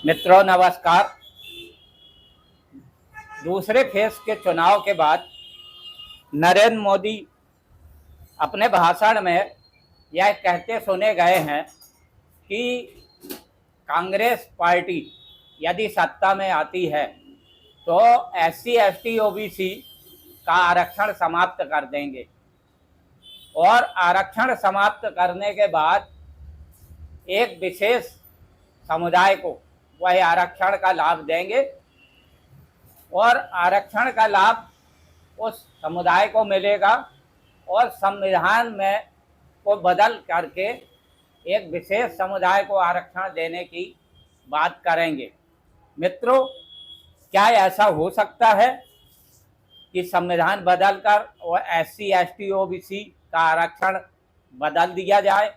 मित्रों नमस्कार। दूसरे फेज के चुनाव के बाद नरेंद्र मोदी अपने भाषण में यह कहते सुने गए हैं कि कांग्रेस पार्टी यदि सत्ता में आती है तो SC ST OBC का आरक्षण समाप्त कर देंगे और आरक्षण समाप्त करने के बाद एक विशेष समुदाय को वह आरक्षण का लाभ देंगे और आरक्षण का लाभ उस समुदाय को मिलेगा और संविधान में को बदल करके एक विशेष समुदाय को आरक्षण देने की बात करेंगे। मित्रों, क्या ऐसा हो सकता है कि संविधान बदलकर और SC ST OBC का आरक्षण बदल दिया जाए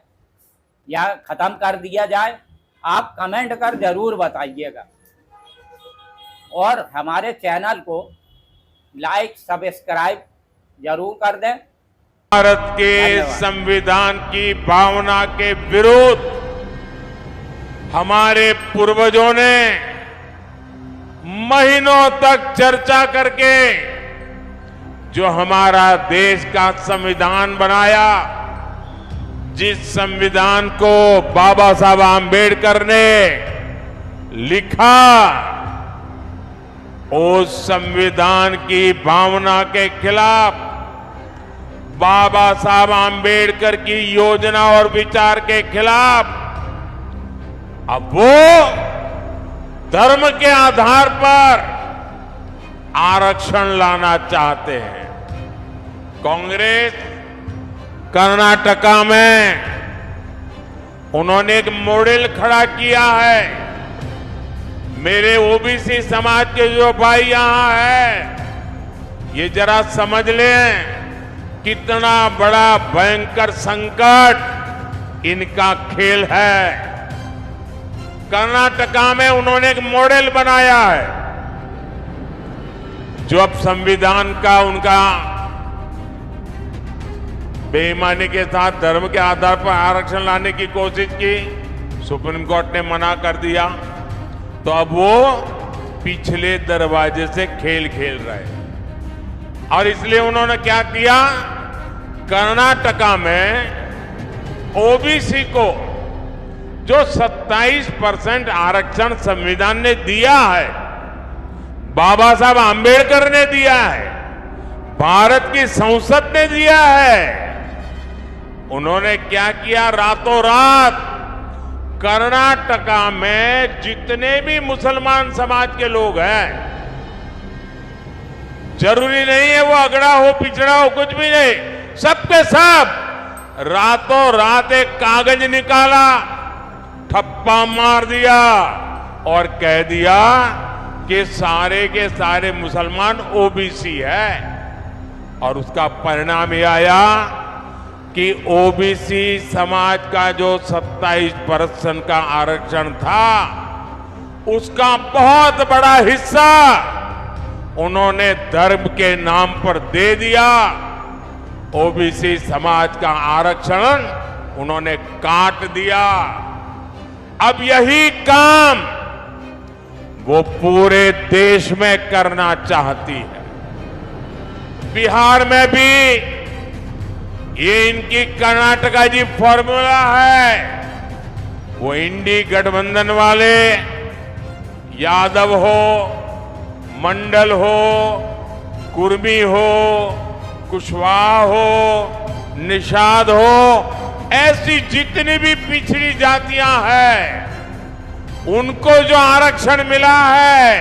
या ख़त्म कर दिया जाए? आप कमेंट कर जरूर बताइएगा और हमारे चैनल को लाइक सब्सक्राइब जरूर कर दें। भारत के संविधान की भावना के विरुद्ध हमारे पूर्वजों ने महीनों तक चर्चा करके जो हमारा देश का संविधान बनाया, जिस संविधान को बाबा साहब आम्बेडकर ने लिखा, उस संविधान की भावना के खिलाफ, बाबा साहब आम्बेडकर की योजना और विचार के खिलाफ अब वो धर्म के आधार पर आरक्षण लाना चाहते हैं। कांग्रेस कर्नाटका में उन्होंने एक मॉडल खड़ा किया है। मेरे OBC समाज के जो भाई यहां है, ये जरा समझ लें कितना बड़ा भयंकर संकट इनका खेल है। कर्नाटका में उन्होंने एक मॉडल बनाया है जो अब संविधान का उनका बेईमानी के साथ धर्म के आधार पर आरक्षण लाने की कोशिश की, सुप्रीम कोर्ट ने मना कर दिया, तो अब वो पिछले दरवाजे से खेल खेल रहे। और इसलिए उन्होंने क्या किया, कर्नाटका में OBC को जो 27% आरक्षण संविधान ने दिया है, बाबा साहब आम्बेडकर ने दिया है, भारत की संसद ने दिया है, उन्होंने क्या किया, रातों रात कर्नाटका में जितने भी मुसलमान समाज के लोग हैं, जरूरी नहीं है वो अगड़ा हो पिछड़ा हो, कुछ भी नहीं, सबके सब रातों रात एक कागज निकाला, ठप्पा मार दिया और कह दिया कि सारे के सारे मुसलमान OBC है। और उसका परिणाम ये आया कि OBC समाज का जो 27% का आरक्षण था, उसका बहुत बड़ा हिस्सा उन्होंने धर्म के नाम पर दे दिया। OBC समाज का आरक्षण उन्होंने काट दिया। अब यही काम वो पूरे देश में करना चाहती है। बिहार में भी ये इनकी कर्नाटका जी फॉर्मूला है। वो इंडी गठबंधन वाले, यादव हो, मंडल हो, कुर्मी हो, कुशवाहा हो, निषाद हो, ऐसी जितनी भी पिछड़ी जातियां हैं, उनको जो आरक्षण मिला है,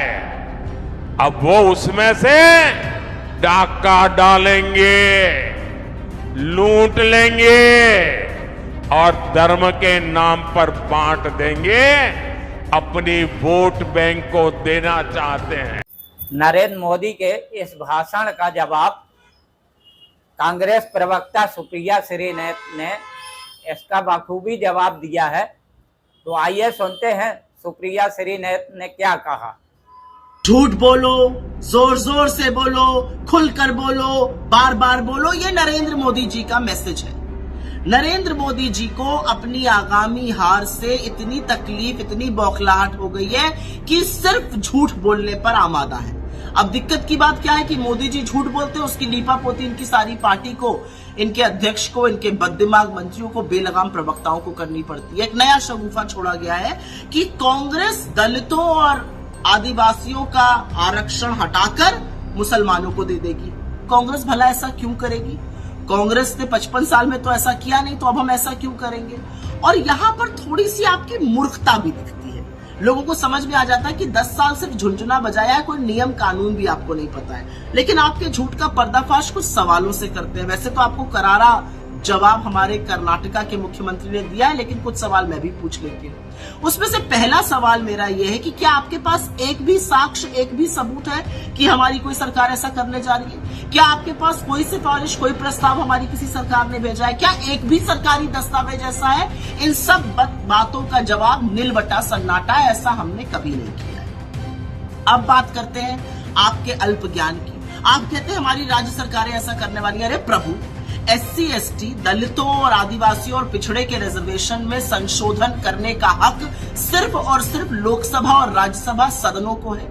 अब वो उसमें से डाका डालेंगे, लूट लेंगे और धर्म के नाम पर बांट देंगे, अपनी वोट बैंक को देना चाहते हैं। नरेंद्र मोदी के इस भाषण का जवाब कांग्रेस प्रवक्ता सुप्रिया श्रीनेत ने इसका बखूबी जवाब दिया है। तो आइए सुनते हैं सुप्रिया श्रीनेत ने क्या कहा। झूठ बोलो, जोर जोर से बोलो, खुलकर बोलो, बार बार बोलो, ये नरेंद्र मोदी जी का मैसेज है। नरेंद्र मोदी जी को अपनी आगामी हार से इतनी तकलीफ, इतनी बौखलाहट हो गई है कि सिर्फ झूठ बोलने पर आमादा है। अब दिक्कत की बात क्या है कि मोदी जी झूठ बोलते हैं, उसकी लीपापोती इनकी सारी पार्टी को, इनके अध्यक्ष को, इनके बददिमाग मंत्रियों को, बेलगाम प्रवक्ताओं को करनी पड़ती है। एक नया शगुफा छोड़ा गया है कि कांग्रेस दलितों और आदिवासियों का आरक्षण हटाकर मुसलमानों को दे देगी। कांग्रेस भला ऐसा क्यों करेगी? कांग्रेस ने 55 साल में तो ऐसा किया नहीं, तो अब हम ऐसा क्यों करेंगे? और यहां पर थोड़ी सी आपकी मूर्खता भी दिखती है। लोगों को समझ में आ जाता है कि 10 साल सिर्फ झुंझुना बजाया है, कोई नियम कानून भी आपको नहीं पता है। लेकिन आपके झूठ का पर्दाफाश कुछ सवालों से करते हैं। वैसे तो आपको करारा जवाब हमारे कर्नाटका के मुख्यमंत्री ने दिया है, लेकिन कुछ सवाल मैं भी पूछ लेती हूँ। उसमें से पहला सवाल मेरा यह है कि क्या आपके पास एक भी साक्ष्य, एक भी सबूत है कि हमारी कोई सरकार ऐसा करने जा रही है? क्या आपके पास कोई सिफारिश, कोई प्रस्ताव हमारी किसी सरकार ने भेजा है? क्या एक भी सरकारी दस्तावेज ऐसा है? इन सब बातों का जवाब नीलबटा सन्नाटा है, ऐसा हमने कभी नहीं किया है। अब बात करते हैं आपके अल्प ज्ञान की। आप कहते हैं हमारी राज्य सरकारें ऐसा करने वाली है। अरे प्रभु, SC, ST, दलितों और आदिवासियों और पिछड़े के रिजर्वेशन में संशोधन करने का हक सिर्फ और सिर्फ लोकसभा और राज्यसभा सदनों को है।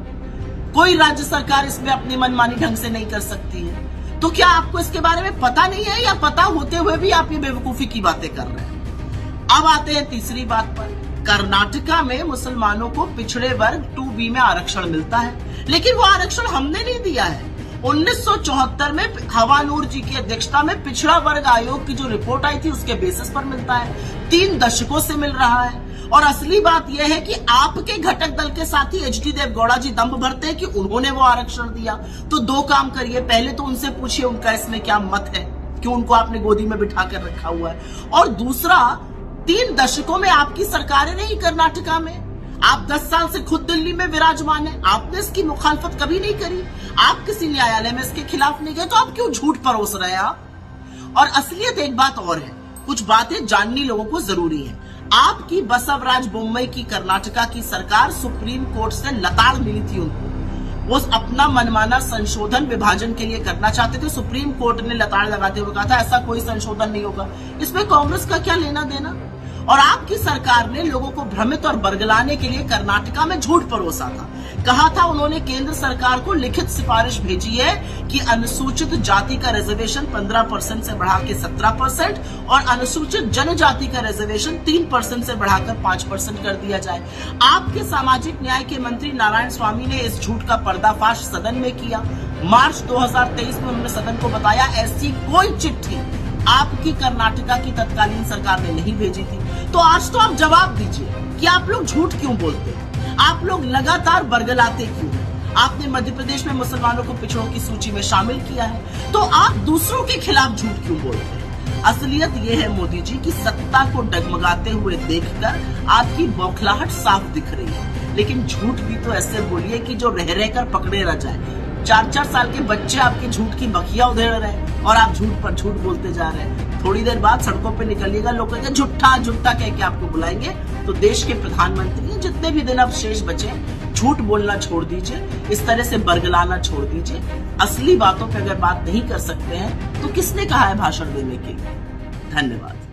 कोई राज्य सरकार इसमें अपनी मनमानी ढंग से नहीं कर सकती है। तो क्या आपको इसके बारे में पता नहीं है, या पता होते हुए भी आप ये बेवकूफी की बातें कर रहे हैं? अब आते हैं तीसरी बात पर। कर्नाटका में मुसलमानों को पिछड़े वर्ग 2B में आरक्षण मिलता है, लेकिन वो आरक्षण हमने नहीं दिया है। 1974 में हवानूर जी की अध्यक्षता में पिछड़ा वर्ग आयोग की जो रिपोर्ट आई थी, उसके बेसिस पर मिलता है। 3 दशकों से मिल रहा है। और असली बात यह है कि आपके घटक दल के साथी HD देवगौड़ा जी दंभ भरते हैं कि उन्होंने वो आरक्षण दिया। तो 2 काम करिए, पहले तो उनसे पूछिए उनका इसमें क्या मत है, क्यों उनको आपने गोदी में बिठा कर रखा हुआ है। और दूसरा, 3 दशकों में आपकी सरकारें नहीं कर्नाटका में, आप 10 साल से खुद दिल्ली में विराजमान हैं, आपने इसकी मुखालफत कभी नहीं करी, आप किसी न्यायालय में इसके खिलाफ नहीं गए, तो आप क्यों झूठ परोस रहे हैं आप? और असलियत एक बात और है, कुछ बातें जाननी लोगों को जरूरी है। आपकी बसवराज बोम्मई की कर्नाटका की सरकार सुप्रीम कोर्ट से लताड़ मिली थी उनको। वो अपना मनमाना संशोधन विभाजन के लिए करना चाहते थे। सुप्रीम कोर्ट ने लताड़ लगाते हुए कहा था ऐसा कोई संशोधन नहीं होगा। इसमें कांग्रेस का क्या लेना देना? और आपकी सरकार ने लोगों को भ्रमित और बरगलाने के लिए कर्नाटका में झूठ परोसा था। कहा था उन्होंने केंद्र सरकार को लिखित सिफारिश भेजी है कि अनुसूचित जाति का रिजर्वेशन 15% से बढ़ा के 17% और अनुसूचित जनजाति का रिजर्वेशन 3% से बढ़ाकर 5% कर दिया जाए। आपके सामाजिक न्याय के मंत्री नारायण स्वामी ने इस झूठ का पर्दाफाश सदन में किया। मार्च 2023 में उन्होंने सदन को बताया ऐसी कोई चिट्ठी आपकी कर्नाटका की तत्कालीन सरकार ने नहीं भेजी थी। तो आज तो आप जवाब दीजिए कि आप लोग झूठ क्यों बोलते हैं, आप लोग लगातार बरगलाते क्यों हैं? आपने मध्य प्रदेश में मुसलमानों को पिछड़ों की सूची में शामिल किया है, तो आप दूसरों के खिलाफ झूठ क्यों बोलते हैं? असलियत यह है मोदी जी की सत्ता को डगमगाते हुए देखकर आपकी बौखलाहट साफ दिख रही है, लेकिन झूठ भी तो ऐसे बोलिए कि जो रह रहकर पकड़े रह जाए। 4-4 साल के बच्चे आपके झूठ की बखिया उधेड़ रहे हैं और आप झूठ पर झूठ बोलते जा रहे हैं। थोड़ी देर बाद सड़कों पे निकलिएगा, लोग कहेंगे झूठा झूठा कह के आपको बुलाएंगे। तो देश के प्रधानमंत्री जितने भी दिन अब शेष बचे, झूठ बोलना छोड़ दीजिए, इस तरह से बरगलाना छोड़ दीजिए। असली बातों पे अगर बात नहीं कर सकते हैं तो किसने कहा है भाषण देने के लिए? धन्यवाद।